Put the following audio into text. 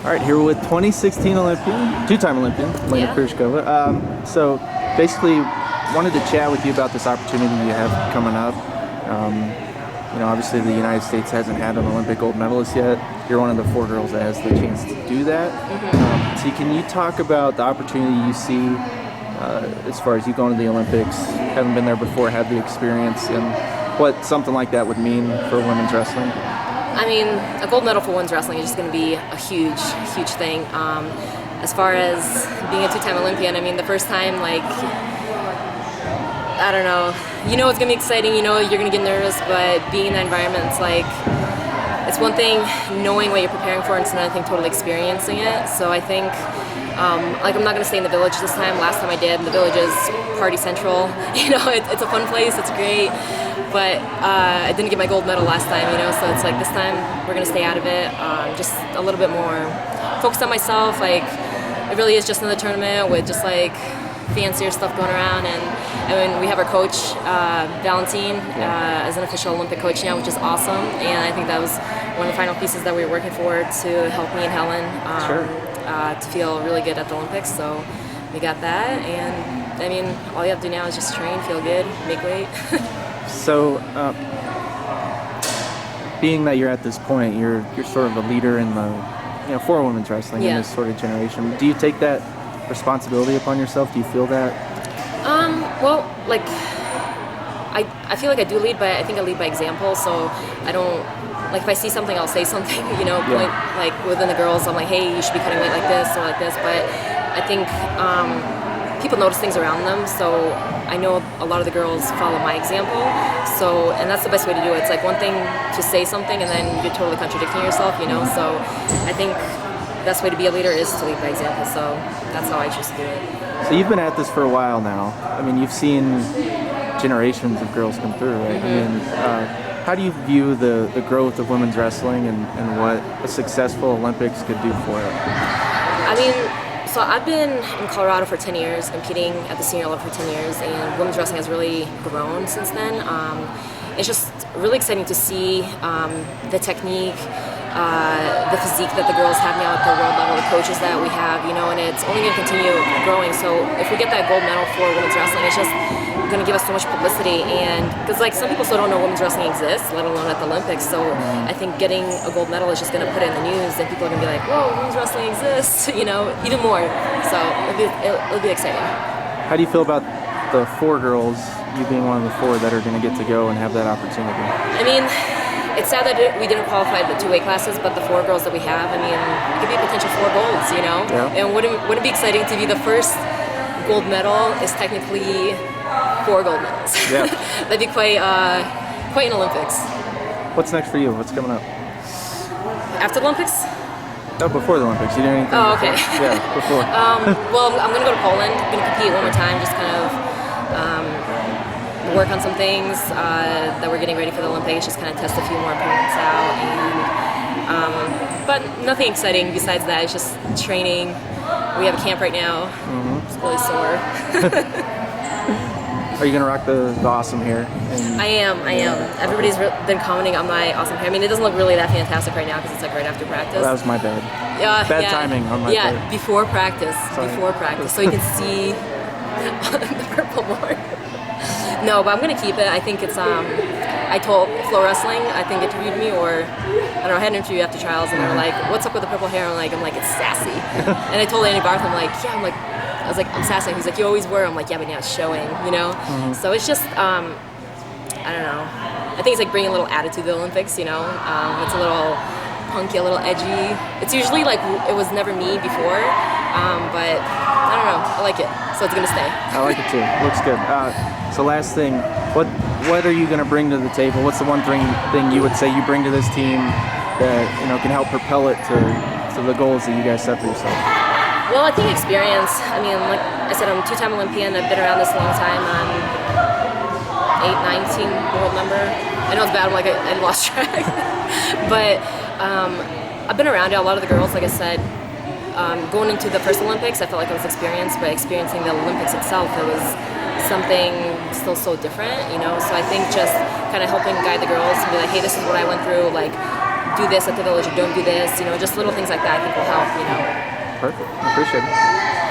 All right, here with 2016 Olympian, two-time Olympian, Elena Pirozhkova. So basically, wanted to chat with you about this opportunity you have coming up. Obviously the United States hasn't had an Olympic gold medalist yet. You're one of the 4 girls that has the chance to do that. So can you talk about the opportunity you see as far as you going to the Olympics, haven't been there before, have the experience, and what something like that would mean for women's wrestling? I mean, a gold medal for women's wrestling is just going to be a huge, huge thing. As far as being a 2-time Olympian, I mean, the first time, like, I don't know, it's going to be exciting, you're going to get nervous, but being in that environment, it's like, it's one thing knowing what you're preparing for, and it's another thing totally experiencing it. So I think, I'm not going to stay in the Village this time. Last time I did, the Village is party central. It's a fun place, it's great. But I didn't get my gold medal last time, so it's like this time we're going to stay out of it. Just a little bit more focused on myself. Like, it really is just another tournament with just like fancier stuff going around. And we have our coach, Valentine, as an official Olympic coach now, which is awesome. And I think that was one of the final pieces that we were working for to help me and Helen to feel really good at the Olympics. So we got that. And I mean, all you have to do now is just train, feel good, make weight. So, being that you're at this point, you're sort of a leader in the, for women's wrestling in this sort of generation. Do you take that responsibility upon yourself? Do you feel that? Well, like, I feel like I do lead, but I think I lead by example. So I don't, like, if I see something, I'll say something. Point, like within the girls, I'm like, hey, you should be cutting weight like this or like this. But I think people notice things around them, so I know a lot of the girls follow my example. So, and that's the best way to do it. It's like one thing to say something and then you're totally contradicting yourself, So I think the best way to be a leader is to lead by example. So that's how I choose to do it. So you've been at this for a while now. I mean, you've seen generations of girls come through, right? I mean, how do you view the growth of women's wrestling and what a successful Olympics could do for it? I mean, so I've been in Colorado for 10 years, competing at the senior level for 10 years, and women's wrestling has really grown since then. It's just really exciting to see the technique, the physique that the girls have now at the world level, the coaches that we have, and it's only going to continue growing. So if we get that gold medal for women's wrestling, it's just going to give us so much publicity, and because like some people still don't know women's wrestling exists, let alone at the Olympics. So I think getting a gold medal is just going to put it in the news, and people are going to be like, whoa, women's wrestling exists, even more. So it'll be exciting. How do you feel about the 4 girls, you being one of the 4 that are going to get to go and have that opportunity? I mean, it's sad that we didn't qualify the 2 weight classes, but the 4 girls that we have, I mean, it could be a potential 4 golds, Yeah. And wouldn't it be exciting to be the first gold medal is technically 4 gold medals. Yeah. That'd be quite an Olympics. What's next for you? What's coming up? After the Olympics? No, before the Olympics. You doing anything? Oh, okay. Yeah, before. Well, I'm going to go to Poland. I'm going to compete one more time, just kind of work on some things that we're getting ready for the Olympics, just kind of test a few more opponents out. And, but nothing exciting besides that. It's just training. We have a camp right now. It's really sore. Are you going to rock the awesome hair? I am. Everybody's been commenting on my awesome hair. I mean, it doesn't look really that fantastic right now because it's like right after practice. That was my bad. Bad timing on my part. Yeah, before practice. Sorry. Before practice. So you can see the purple more. No, but I'm going to keep it. I think it's, I told Flow Wrestling, I think interviewed me, or, I don't know, I had an interview after trials, and they were like, what's up with the purple hair? I'm like, it's sassy. And I told Andy Barth, I was like, I'm sassy. He's like, you always were. I'm like, yeah, but now it's showing, So it's just, I don't know. I think it's like bringing a little attitude to the Olympics, It's a little punky, a little edgy. It's usually like, it was never me before, but I don't know. I like it, so it's going to stay. I like it too. Looks good. So last thing, what are you going to bring to the table? What's the one thing you would say you bring to this team that can help propel it to the goals that you guys set for yourself? Well, I think experience. I mean, like I said, I'm a 2-time Olympian. I've been around this a long time. I'm 19 world member. I know it's bad. I lost track. But I've been around it. A lot of the girls, like I said, going into the first Olympics, I felt like I was experienced, but experiencing the Olympics itself, it was something still so different, So I think just kind of helping guide the girls and be like, hey, this is what I went through, like, do this at the village or don't do this. You know, just little things like that I think will help. You know. Perfect. I appreciate it.